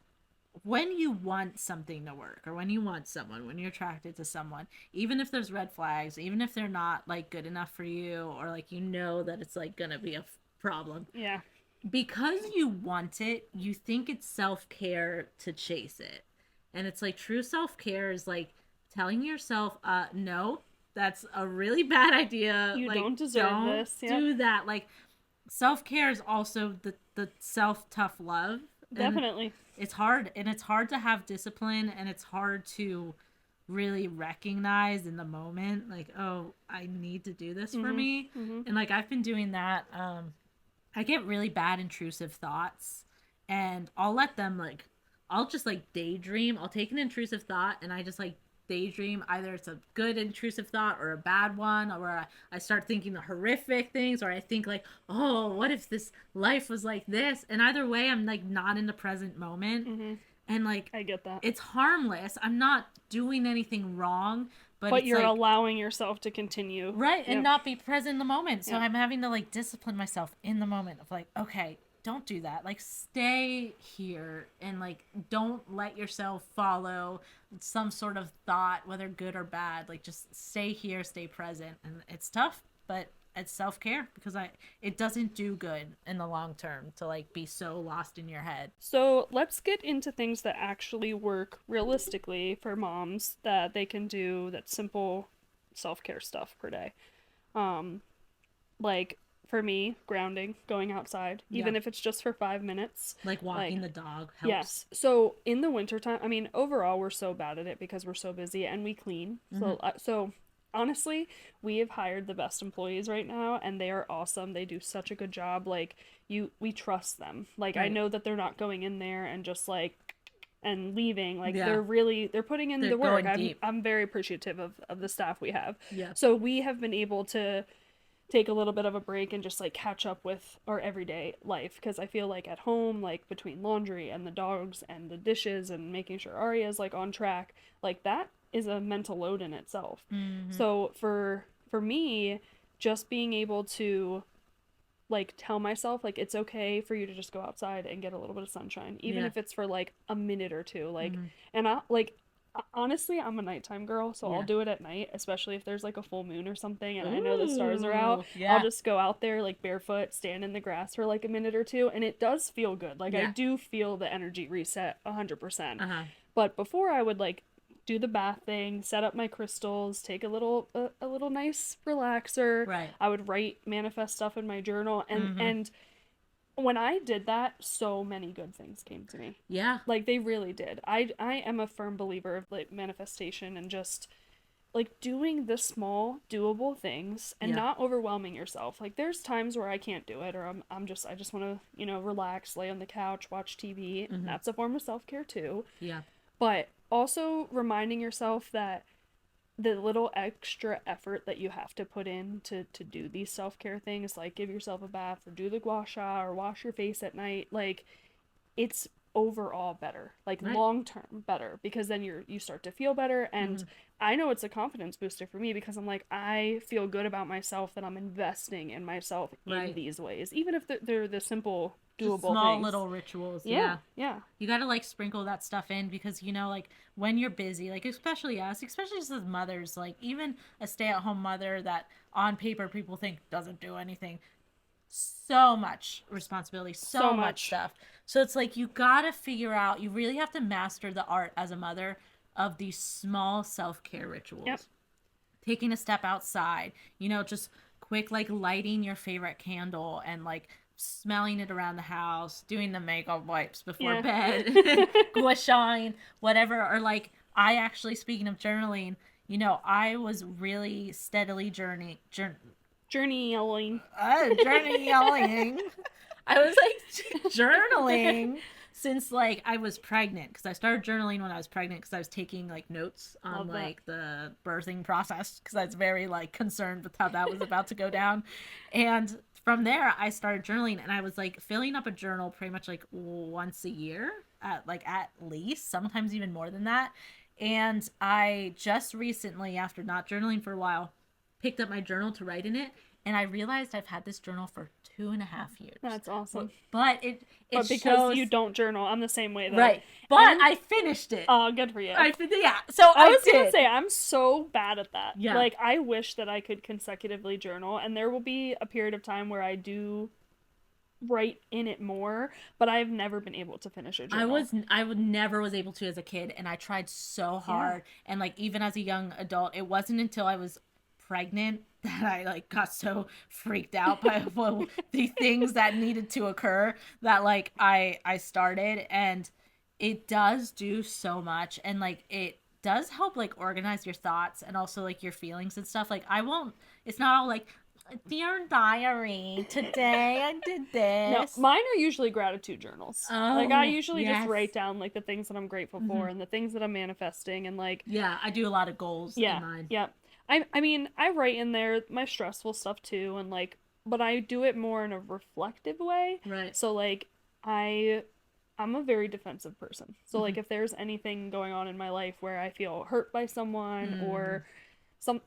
when you want something to work, or when you want someone, when you're attracted to someone, even if there's red flags, even if they're not like good enough for you, or like that it's like gonna be a problem, yeah, because you want it, you think it's self-care to chase it. And it's like true self-care is like telling yourself, no, that's a really bad idea. You like, don't deserve this. Do that. Like, self-care is also the self-tough love. Definitely. It's hard, and it's hard to have discipline, and it's hard to really recognize in the moment, like, oh, I need to do this for me. And like, I've been doing that. I get really bad intrusive thoughts, and I'll let them like, I'll just like daydream. I'll take an intrusive thought and I just like daydream. Either it's a good intrusive thought or a bad one, or I start thinking the horrific things, or I think like, oh, what if this life was like this? And either way, I'm like not in the present moment. And like, I get that. It's harmless. I'm not doing anything wrong. But you're like, allowing yourself to continue. Right, and not be present in the moment. So I'm having to like discipline myself in the moment of like, okay, don't do that. Like, stay here, and like, don't let yourself follow some sort of thought, whether good or bad. Like, just stay here, stay present. And it's tough, but it's self-care, because it doesn't do good in the long term to like be so lost in your head. So let's get into things that actually work realistically for moms that they can do, that's simple self-care stuff per day. Like for me, grounding, going outside, even if it's just for 5 minutes. Like walking Like, the dog helps. yes. So in the wintertime, I mean, overall, we're so bad at it because we're so busy and we clean. So honestly, we have hired the best employees right now, and they are awesome. They do such a good job. Like we trust them. Like I Right. know that they're not going in there and just like and leaving. Like Yeah. they're putting in They're the work. going I'm deep. I'm very appreciative of the staff we have. Yeah. So we have been able to take a little bit of a break and just like catch up with our everyday life, because I feel like at home, like between laundry and the dogs and the dishes and making sure Arya's like on track, like that is a mental load in itself. Mm-hmm. So for me, just being able to like tell myself like it's okay for you to just go outside and get a little bit of sunshine, even Yeah. if it's for like a minute or two, like Mm-hmm. and I like honestly, I'm a nighttime girl, so Yeah. I'll do it at night, especially if there's like a full moon or something and I know the stars are out. Ooh, yeah. I'll just go out there like barefoot, stand in the grass for like a minute or two, and it does feel good. Like I Yeah. do feel the energy reset 100%. Uh-huh. But before I would like do the bath thing, set up my crystals, take a little nice relaxer. Right. I would write manifest stuff in my journal, Mm-hmm. and when I did that, so many good things came to me. Yeah. Like they really did. I am a firm believer of like manifestation and just like doing the small doable things and Yeah. not overwhelming yourself. Like there's times where I can't do it, or I just want to, relax, lay on the couch, watch TV. Mm-hmm. That's a form of self-care too. Yeah. But also reminding yourself that the little extra effort that you have to put in to do these self-care things, like give yourself a bath or do the gua sha or wash your face at night, like it's overall better, like Right. long term better, because then you start to feel better. And Mm-hmm. I know it's a confidence booster for me, because I'm like, I feel good about myself that I'm investing in myself Right. in these ways, even if they're the simple Just doable small things. little rituals. Yeah, yeah. You gotta like sprinkle that stuff in, because like when you're busy, like especially us, especially just as mothers, like even a stay-at-home mother that on paper people think doesn't do anything, so much responsibility, so much much. stuff. So it's like you gotta figure out, you really have to master the art as a mother of these small self-care rituals. Yep. Taking a step outside, just quick like lighting your favorite candle and like smelling it around the house, doing the makeup wipes before Yeah. bed, gua shine, whatever. Or like I actually, speaking of journaling, I was really steadily journeying. Journeying. Journeying. I was like journaling since like I was pregnant, because I started journaling when I was pregnant, because I was taking like notes on Love that. like the birthing process, because I was very like concerned with how that was about to go down. And from there I started journaling, and I was like filling up a journal pretty much like once a year, at least, sometimes even more than that. And I just recently, after not journaling for a while, picked up my journal to write in it, and I realized I've had this journal for 2.5 years. That's awesome. But it But because shows, you don't journal, I'm the same way though. right. But And- I finished it. Oh, good for you. Yeah. So I was did. gonna say, I'm so bad at that. Yeah. Like, I wish that I could consecutively journal, and there will be a period of time where I do write in it more, but I've never been able to finish a journal. I would never was able to as a kid, and I tried so hard. And like even as a young adult, it wasn't until I was pregnant that I like got so freaked out by the things that needed to occur that like I started. And it does do so much, and like it does help like organize your thoughts and also like your feelings and stuff. Like it's not all like, dear diary, today I did No, this. mine are usually gratitude journals. Oh, like, I usually yes. just write down like the things that I'm grateful for and the things that I'm manifesting, and like Yeah, I do a lot of goals in mine. Yeah. I mean, I write in there my stressful stuff too, and like, but I do it more in a reflective way. Right. So like, I'm a very defensive person. So like, if there's anything going on in my life where I feel hurt by someone or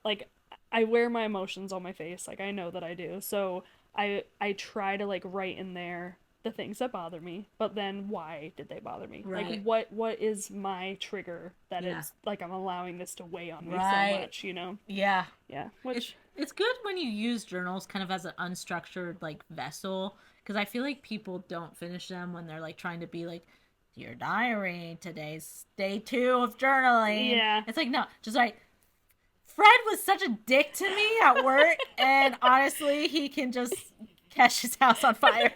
like, I wear my emotions on my face. Like, I know that I do. So I try to like write in there the things that bother me, but then why did they bother me? Right. Like, what is my trigger that it's like I'm allowing this to weigh on me so much, Yeah. Yeah. Which It's good when you use journals kind of as an unstructured like vessel, because I feel like people don't finish them when they're like trying to be like, dear diary, today's day 2 of journaling. Yeah. It's like, no, just like Fred was such a dick to me at work, and honestly, he can just catch his house on fire.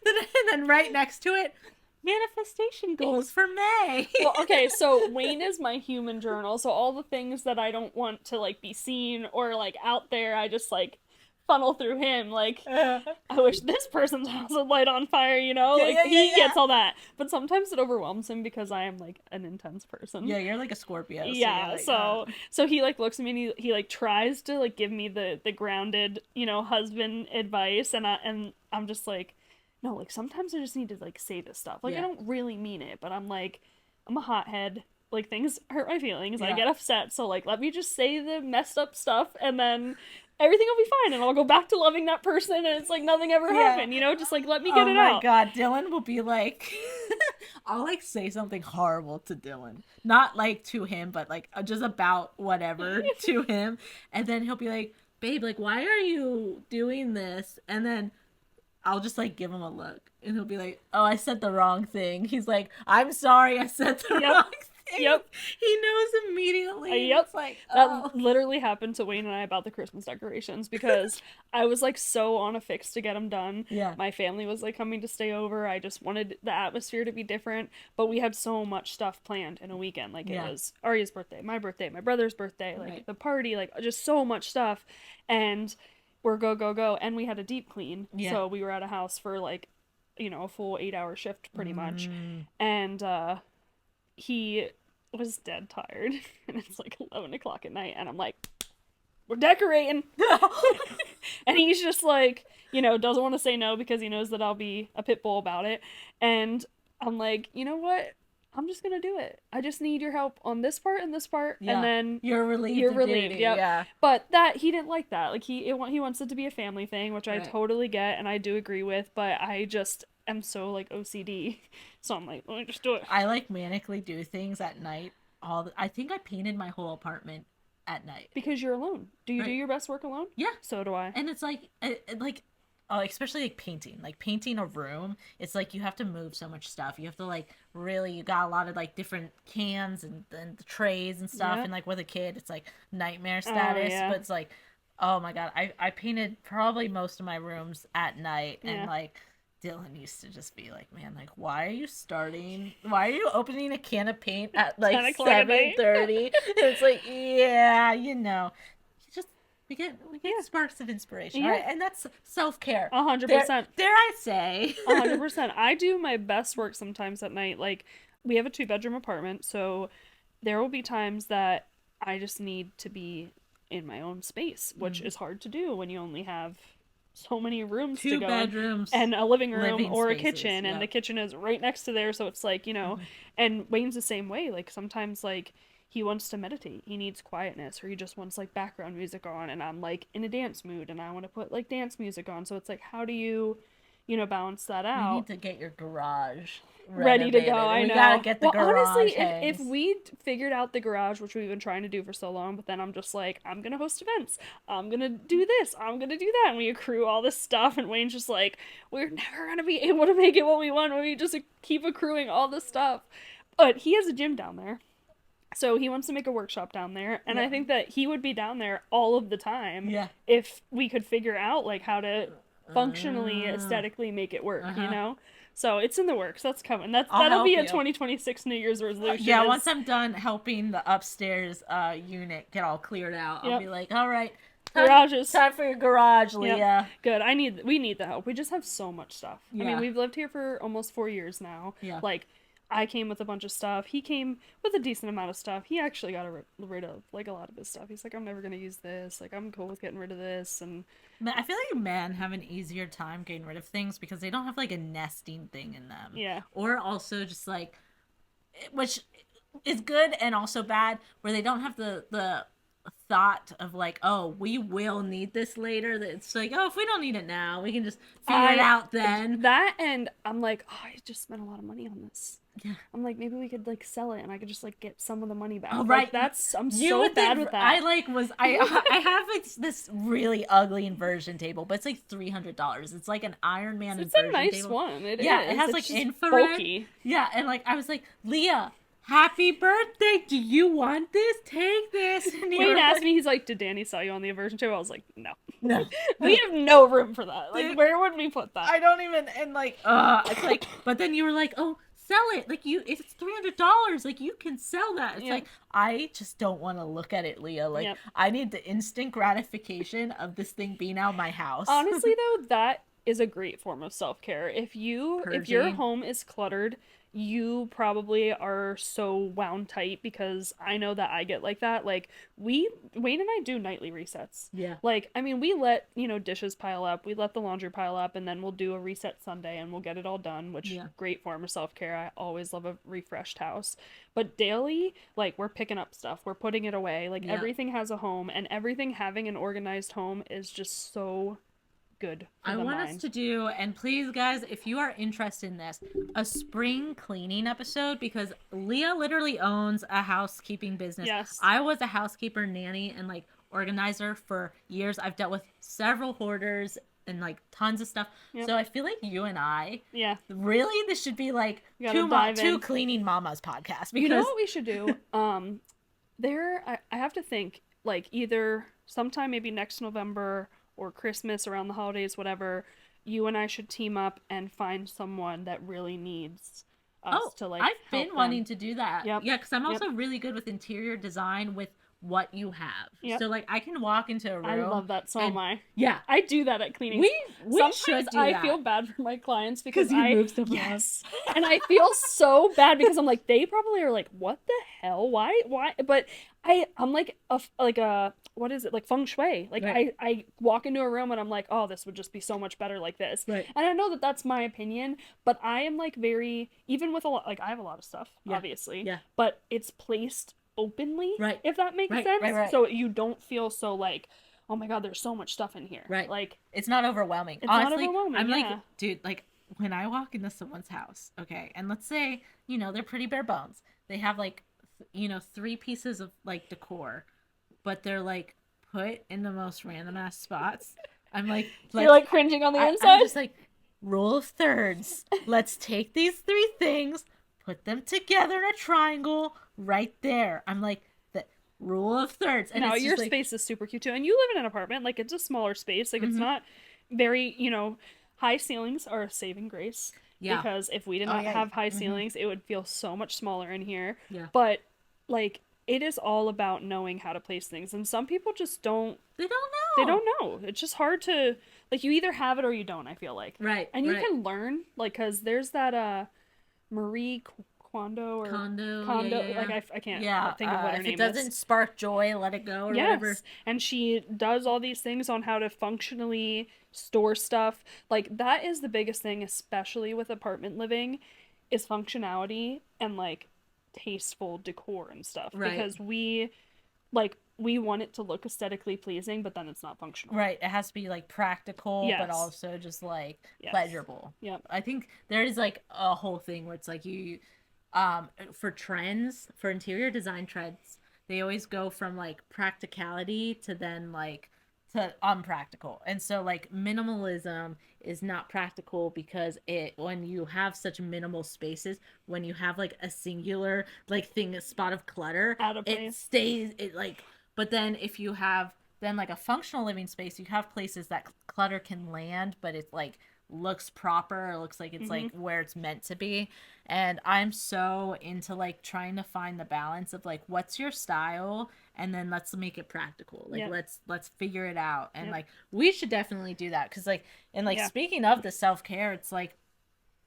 And then right next to it, manifestation goals for May. Well, okay, so Wayne is my human journal, so all the things that I don't want to, like, be seen or, like, out there, I just, like, funnel through him. Like, I wish this person's house would light on fire, you know? Like, he gets all that. But sometimes it overwhelms him because I am, like, an intense person. Yeah, you're like a Scorpio. Yeah, so he, like, looks at me and he like, tries to, like, give me the grounded, you know, husband advice, and I'm just like, no, like, sometimes I just need to, like, say this stuff. Like, I don't really mean it, but I'm like, I'm a hothead. Like, things hurt my feelings. I get upset, so, like, let me just say the messed up stuff, and then everything will be fine, and I'll go back to loving that person, and it's like nothing ever happened, you know? Just, like, let me get it out. Oh my God, Dylan will be like, I'll, like, say something horrible to Dylan. Not, like, to him, but, like, just about whatever to him. And then he'll be like, babe, like, why are you doing this? And then I'll just, like, give him a look. And he'll be like, oh, I said the wrong thing. He's like, I'm sorry, I said the wrong thing. Yep. He knows immediately. Yep. It's like, that literally happened to Wayne and I about the Christmas decorations, because I was, like, so on a fix to get them done. Yeah. My family was, like, coming to stay over. I just wanted the atmosphere to be different, but we had so much stuff planned in a weekend. Like, it was Arya's birthday, my brother's birthday, like, the party, like, just so much stuff. And we're go, and we had a deep clean. Yeah. So we were at a house for, like, you know, a full 8-hour shift pretty much. And he was dead tired, and it's like 11 o'clock at night, and I'm like, we're decorating. And he's just like, you know, doesn't want to say no because he knows that I'll be a pit bull about it. And I'm like, you know what? I'm just gonna do it. I just need your help on this part and this part, and then you're relieved. Yeah. But that he didn't like that. Like, he wants it to be a family thing, which I totally get and I do agree with. But I just am so, like, OCD, so I'm like, let me just do it. I, like, manically do things at night. I think I painted my whole apartment at night because you're alone. Do you do your best work alone? Yeah, so do I. And it's like especially, like, painting a room. It's like you have to move so much stuff. You have to, like, really, you got a lot of, like, different cans and the trays and stuff. And, like, with a kid, it's like nightmare status. But it's like, oh my God, I painted probably most of my rooms at night. And, like, Dylan used to just be like, man, like, why are you opening a can of paint at, like, 7:30? It's like, yeah, you know, we get sparks of inspiration, right? And that's self-care. 100%. Dare I say. 100%. I do my best work sometimes at night. Like, we have a 2-bedroom apartment, so there will be times that I just need to be in my own space, which is hard to do when you only have so many rooms to go. 2 bedrooms. And a living room or spaces, a kitchen, and the kitchen is right next to there, so it's like, you know, and Wayne's the same way. Like, sometimes, like, he wants to meditate, he needs quietness, or he just wants, like, background music on, and I'm, like, in a dance mood, and I want to put, like, dance music on, so it's like, how do you know, balance that out? You need to get your garage ready to go. I know. We gotta get the garage. Honestly, if we figured out the garage, which we've been trying to do for so long, but then I'm just like, I'm gonna host events, I'm gonna do this, I'm gonna do that, and we accrue all this stuff, and Wayne's just like, we're never gonna be able to make it what we want when we just keep accruing all this stuff. But he has a gym down there, so he wants to make a workshop down there, and I think that he would be down there all of the time if we could figure out, like, how to functionally, aesthetically make it work, you know? So it's in the works. That's coming. That'll be a 2026 New Year's resolution. Yeah, once I'm done helping the upstairs unit get all cleared out, I'll be like, all right, garages. Time for your garage, Leah. Good. We need the help. We just have so much stuff. I mean, we've lived here for almost 4 years now. Yeah. Like, I came with a bunch of stuff. He came with a decent amount of stuff. He actually got rid of, like, a lot of his stuff. He's like, I'm never going to use this. Like, I'm cool with getting rid of this. And I feel like men have an easier time getting rid of things because they don't have, like, a nesting thing in them. Yeah. Or also just, like, which is good and also bad, where they don't have the thought of, like, oh, we will need this later. It's like, oh, if we don't need it now, we can just figure it out then. That, and I'm like, oh, I just spent a lot of money on this. Yeah. I'm like, maybe we could, like, sell it and I could just, like, get some of the money back. Oh, right. Like, I'm so bad with that. I have, like, this really ugly inversion table, but it's like $300. It's like an Iron Man inversion table. It's a nice one. It has, like, infrared. Bulky. Yeah, and, like, I was like, Leah, happy birthday. Do you want this? Take this. And Wayne asked me, he's like, did Dani sell you on the aversion table? I was like, no. No. We have no room for that. Like, Dude, where would we put that? I don't even, and like, it's like, but then you were like, oh, sell it. Like, it's $300. Like, you can sell that. It's like, I just don't want to look at it, Leah. Like, I need the instant gratification of this thing being out of my house. Honestly, though, that is a great form of self-care. If your home is cluttered, you probably are so wound tight, because I know that I get like that. Like, Wayne and I do nightly resets. Yeah. Like, I mean, we let, dishes pile up, we let the laundry pile up, and then we'll do a reset Sunday and we'll get it all done, which great form of self-care. I always love a refreshed house. But daily, like, we're picking up stuff, we're putting it away. Like, everything has a home, and everything having an organized home is just so good for the mind. Us to do, and please guys, if you are interested in this, a spring cleaning episode, because Leah literally owns a housekeeping business. Yes. I was a housekeeper, nanny, and like organizer for years. I've dealt with several hoarders and like tons of stuff. So I feel like you and I, really, this should be like two cleaning mamas podcast. Because you know what we should do? I have to think, like, either sometime maybe next November or Christmas, around the holidays, whatever, you and I should team up and find someone that really needs us to, like, I've been wanting to do that. Yep. Yeah, because I'm also really good with interior design with what you have. So like I can walk into a room. I love that. So am I. Yeah, I do that at cleaning. We Sometimes should do I that. feel bad for my clients because you move so yes, and I feel so bad because I'm like, they probably are like, what the hell? Why? But I'm like a what is it, like feng shui? Like I walk into a room and I'm like, oh, this would just be so much better like this. Right. And I know that that's my opinion, but I am like very, even with a lot, like I have a lot of stuff, obviously. Yeah. But it's placed openly, right, if that makes sense. Right. So you don't feel so like, oh my god, there's so much stuff in here. Right. Like, it's not overwhelming. It's Honestly, not overwhelming. I'm like, dude, like when I walk into someone's house, okay, and let's say, they're pretty bare bones. They have like, 3 pieces of like decor, but they're like put in the most random ass spots. I'm like you're like cringing on the inside. I'm just like, rule of thirds. Let's take these 3 things, put them together in a triangle right there. I'm like, the rule of thirds. And no, it's your just space is super cute too. And you live in an apartment. Like, it's a smaller space. Like, it's not very, high ceilings are a saving grace. Yeah. Because if we did not have high ceilings, it would feel so much smaller in here. Yeah. But, like, it is all about knowing how to place things. And some people just don't. They don't know. They don't know. It's just hard to, like, you either have it or you don't, I feel like. Right. And you can learn, like, because there's that, Marie Kondo. Yeah. Like, I can't think of what her name is. If it doesn't spark joy, let it go, or whatever. And she does all these things on how to functionally store stuff. Like, that is the biggest thing, especially with apartment living, is functionality and, like, tasteful decor and stuff. Right. Because we want it to look aesthetically pleasing, but then it's not functional. Right. It has to be like practical, but also just like pleasurable. Yeah. I think there is like a whole thing where it's like for trends, for interior design trends, they always go from like practicality to then like to unpractical. And so like minimalism is not practical because when you have such minimal spaces, when you have like a singular like a spot of clutter, out of place, it stays but then if you have then like a functional living space, you have places that clutter can land, but it like looks proper, it looks like it's like where it's meant to be. And I'm so into like trying to find the balance of like, what's your style, and then let's make it practical. Like let's figure it out. And like we should definitely do that, because like, and like speaking of the self-care, it's like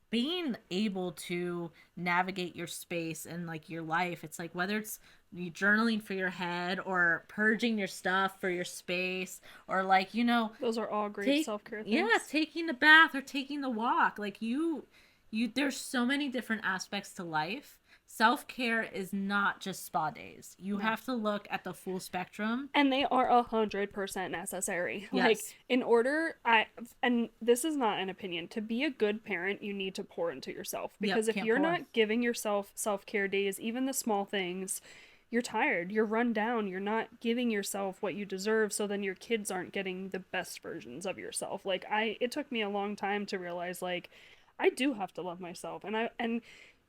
being able to navigate your space and like your life. It's like whether it's journaling for your head or purging your stuff for your space, or like those are all great self-care things. Yeah, taking the bath or taking the walk. Like you there's so many different aspects to life. Self-care is not just spa days. You have to look at the full spectrum. And they are 100% necessary. Yes. Like, in order, and this is not an opinion, to be a good parent, you need to pour into yourself. Because if you're not giving yourself self-care days, even the small things, you're tired, you're run down, you're not giving yourself what you deserve, so then your kids aren't getting the best versions of yourself. Like, it took me a long time to realize, like, I do have to love myself. And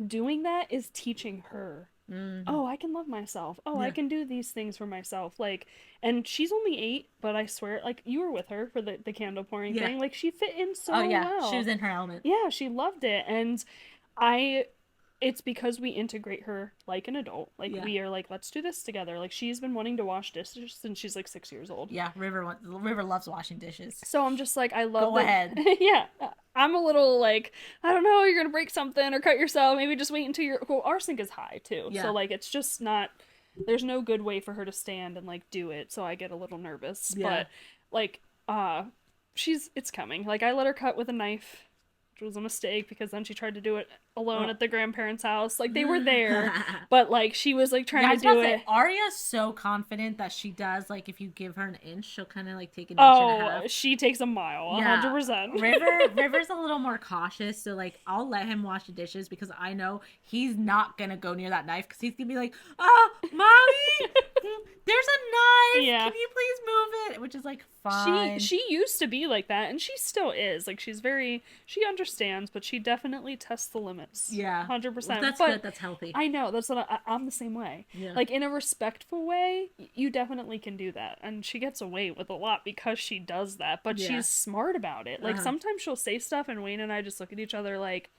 doing that is teaching her Mm-hmm. Oh, I can love myself. Oh, I Yeah. can do these things for myself. Like, and she's only 8, but I swear, like, you were with her for the candle pouring Yeah. thing. Like, she fit in Oh so yeah, she well. was in her element. Yeah, she loved it. And I it's because we integrate her like an adult. Like Yeah. we are like, let's do this together. Like she's been wanting to wash dishes since she's like 6 years old. Yeah, River loves washing dishes. So I'm just like, I love Go that. ahead. Yeah, I'm a little like, I don't know, you're gonna break something or cut yourself. Maybe just wait until well, our sink is high too. Yeah. So like, it's just not. There's no good way for her to stand and like do it. So I get a little nervous. Yeah. But like, it's coming. Like I let her cut with a knife, which was a mistake because then she tried to do it alone at the grandparents' house. Like they were there, but like she was like trying to do it. Arya's so confident that she does, like, if you give her an inch, she'll kind of like take an inch and a half. She takes a mile, 100%. River's a little more cautious, so like I'll let him wash the dishes because I know he's not gonna go near that knife because he's gonna be like, "Oh, mommy, there's a knife. Yeah. Can you please move it?" Which is like fine. She used to be like that, and she still is. Like she understands, but she definitely tests the limits. Yeah, 100%. That's but good. That's healthy. I know that's what I'm the same way. Yeah. Like in a respectful way, you definitely can do that, and she gets away with a lot because she does that. But she's smart about it. Like sometimes she'll say stuff, and Wayne and I just look at each other like,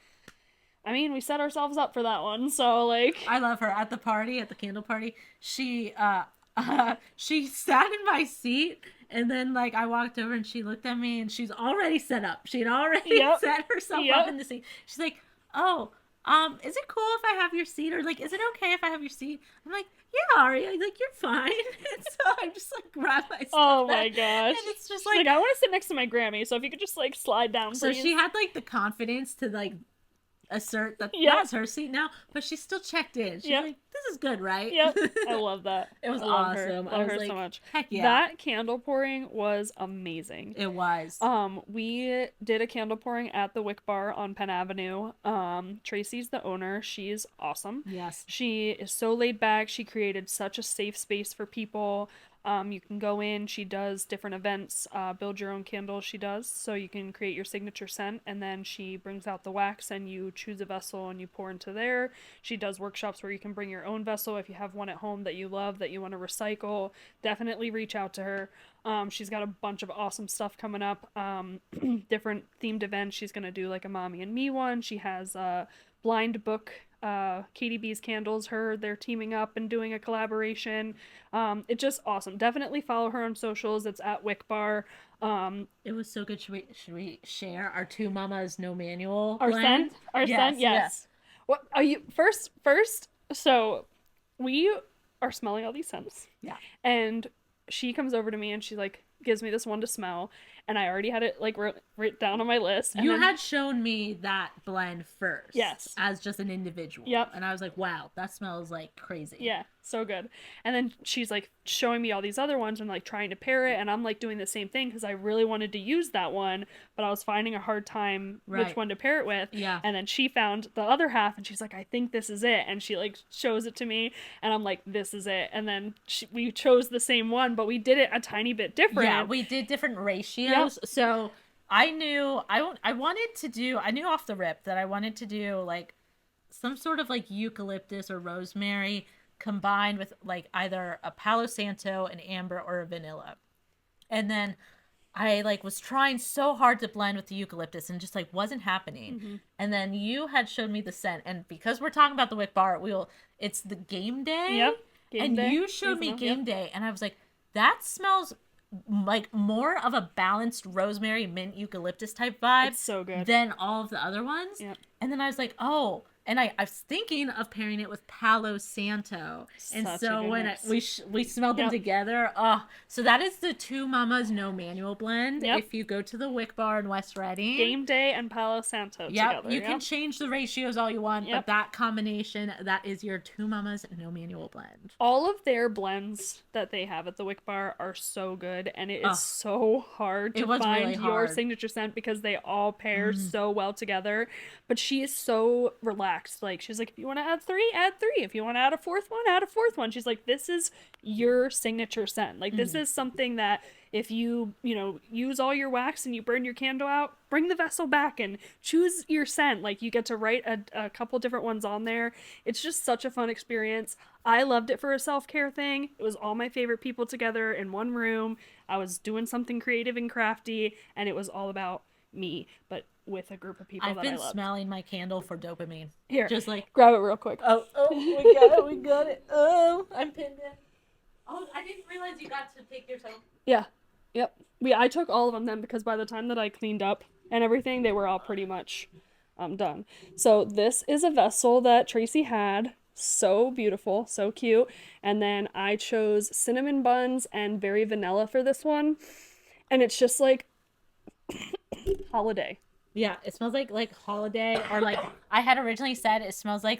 I mean, we set ourselves up for that one. So like, I love her at the party, at the candle party. She she sat in my seat, and then like I walked over and she looked at me and she's already set up. She'd already set herself up in the seat. She's like, "Oh, is it cool if I have your seat? Or like, is it okay if I have your seat?" I'm like, "Yeah, Aria, like you're fine." And so I just like grab my stuff. Oh my gosh. And it's just like I want to sit next to my Grammy, so if you could just like slide down, please. So she had like the confidence to like assert that that's her seat now, but she still checked in. She's like, "This is good, right?" Yep. I love that. It was awesome. I love her so much. Heck yeah. That candle pouring was amazing. It was. We did a candle pouring at the Wick Bar on Penn Avenue. Tracy's the owner. She's awesome. Yes. She is so laid back. She created such a safe space for people. You can go in. She does different events, build your own candles. She does, so you can create your signature scent, and then she brings out the wax, and you choose a vessel and you pour into there. She does workshops where you can bring your own vessel if you have one at home that you love that you want to recycle. Definitely reach out to her. She's got a bunch of awesome stuff coming up. Different themed events. She's gonna do like a mommy and me one. She has a blind book. Katie B's Candles, they're teaming up and doing a collaboration. It's just awesome. Definitely follow her on socials. It's at Wick Bar. It was so good. Should we share our two mamas no manual our blend? Scent? Our scent? Yes. What are you first so we are smelling all these scents. Yeah. And she comes over to me and she like gives me this one to smell, and I already had it like written down on my list. And you had shown me that blend first. Yes. As just an individual. Yep. And I was like, wow, that smells like crazy. Yeah, so good. And then she's like showing me all these other ones and like trying to pair it, and I'm like doing the same thing because I really wanted to use that one, but I was finding a hard time which one to pair it with. Yeah. And then she found the other half and she's like, I think this is it, and she like shows it to me and I'm like, this is it. And then we chose the same one, but we did it a tiny bit different. Yeah, we did different ratios. Yep. So I knew I knew off the rip that I wanted to do like some sort of like eucalyptus or rosemary combined with like either a Palo Santo, an amber, or a vanilla. And then I like was trying so hard to blend with the eucalyptus and just like wasn't happening. Mm-hmm. And then you had showed me the scent, and because we're talking about the Wick Bar, it's the Game Day. Yep. Game Day. You showed me Game Day, and I was like, that smells like more of a balanced rosemary mint eucalyptus type vibe. It's so good. Than all of the other ones. Yep. And then I was like, oh, and I was thinking of pairing it with Palo Santo. And Such so when we smelled them together, so that is the Two Mamas No Manual blend. Yep. If you go to the Wick Bar in West Reading. Game Day and Palo Santo together. You can change the ratios all you want, but that combination, that is your Two Mamas No Manual blend. All of their blends that they have at the Wick Bar are so good, and it is so hard to find your signature scent because they all pair so well together. But she is so relaxed. wax. Like, she's like, if you want to add 3, add 3. If you want to add a 4th one, add a 4th one. She's like, this is your signature scent. Like, this is something that if you use all your wax and you burn your candle out, bring the vessel back and choose your scent. Like, you get to write a couple different ones on there. It's just such a fun experience. I loved it for a self-care thing. It was all my favorite people together in one room. I was doing something creative and crafty, and it was all about me, but with a group of people that I loved. I've been smelling my candle for dopamine. Here, just like, grab it real quick. Oh, we got it. Oh, I'm pinned in. Oh, I didn't realize you got to take yours home. Yeah, yep. I took all of them then, because by the time that I cleaned up and everything, they were all pretty much done. So this is a vessel that Tracy had. So beautiful, so cute. And then I chose cinnamon buns and berry vanilla for this one. And it's just like holiday. Yeah, it smells like holiday, or like I had originally said it smells like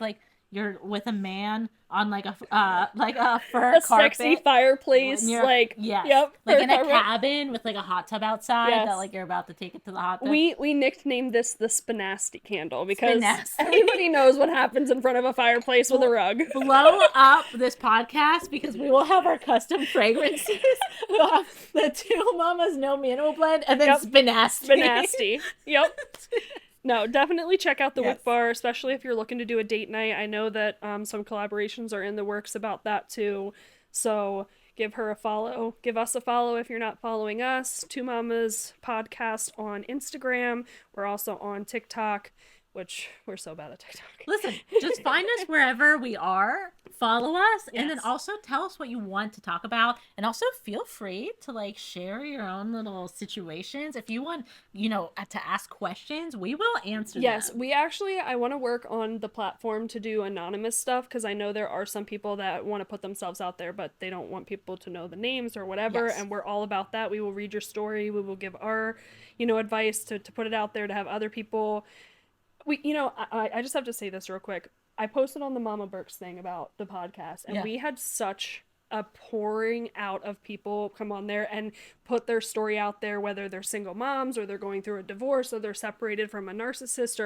you're with a man on like a fur carpet, sexy fireplace, like yes, yep, like in a cabin with like a hot tub outside that like you're about to take it to the hot tub. We nicknamed this the Spinasty candle because everybody knows what happens in front of a fireplace with a rug. Blow up this podcast because we will have our custom fragrances. We'll have the Two Mamas No Manual blend and then Spinasty. Yep. No, definitely check out the Wick Bar, especially if you're looking to do a date night. I know that some collaborations are in the works about that too. So give her a follow. Give us a follow if you're not following us. Two Mamas Podcast on Instagram. We're also on TikTok, which we're so bad at TikTok. Listen, just find us wherever we are, follow us, and then also tell us what you want to talk about, and also feel free to like share your own little situations. If you want, to ask questions, we will answer them. Yes, I want to work on the platform to do anonymous stuff, because I know there are some people that want to put themselves out there, but they don't want people to know the names or whatever, and we're all about that. We will read your story, we will give our, advice to put it out there, to have other people... I just have to say this real quick. I posted on the Mama Burks thing about the podcast, and we had such a pouring out of people come on there and put their story out there, whether they're single moms or they're going through a divorce or they're separated from a narcissist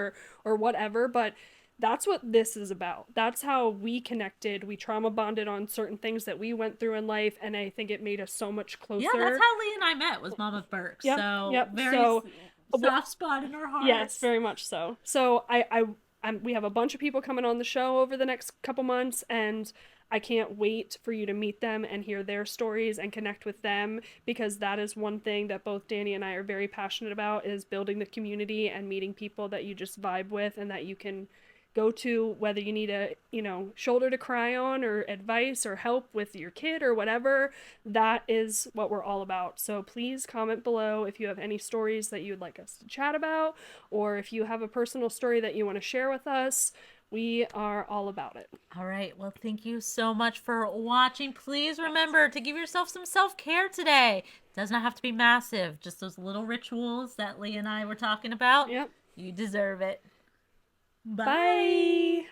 or whatever. But that's what this is about. That's how we connected. We trauma bonded on certain things that we went through in life, and I think it made us so much closer. Yeah, that's how Leah and I met, was Mama Burks. Yep. Soft spot in our hearts. Yes, very much so. So we have a bunch of people coming on the show over the next couple months, and I can't wait for you to meet them and hear their stories and connect with them, because that is one thing that both Dani and I are very passionate about, is building the community and meeting people that you just vibe with and that you can go to, whether you need a shoulder to cry on or advice or help with your kid or whatever. That is what we're all about. So please comment below if you have any stories that you'd like us to chat about, or if you have a personal story that you want to share with us. We are all about it. All right. Well, thank you so much for watching. Please remember to give yourself some self-care today. It does not have to be massive. Just those little rituals that Leah and I were talking about. Yep. You deserve it. Bye.